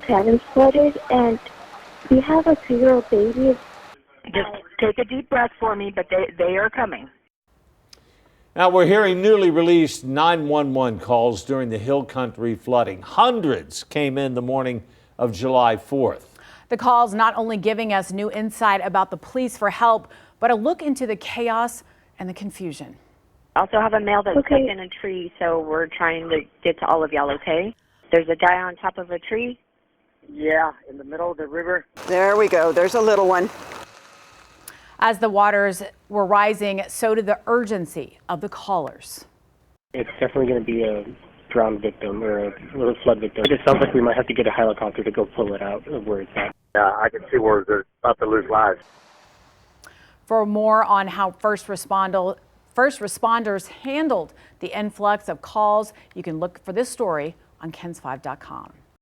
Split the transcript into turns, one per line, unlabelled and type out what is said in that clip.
cabin flooded, and we have a 2-year-old baby.
Just take a deep breath for me, but they are coming.
Now we're hearing newly released 911 calls during the Hill Country flooding. Hundreds came in the morning of July 4th.
The calls not only giving us new insight about the police for help, but a look into the chaos and the confusion.
Also have a male that's stuck in a tree, so we're trying to get to all of y'all, okay? There's a guy on top of a tree.
Yeah, in the middle of the river.
There we go. There's a little one.
As the waters were rising, so did the urgency of the callers.
It's definitely going to be a drowned victim or a little flood victim. It sounds like we might have to get a helicopter to go pull it out of where it's at.
Yeah, I can see where they're about to lose lives.
For more on how first responders handled the influx of calls, you can look for this story on KENS5.com.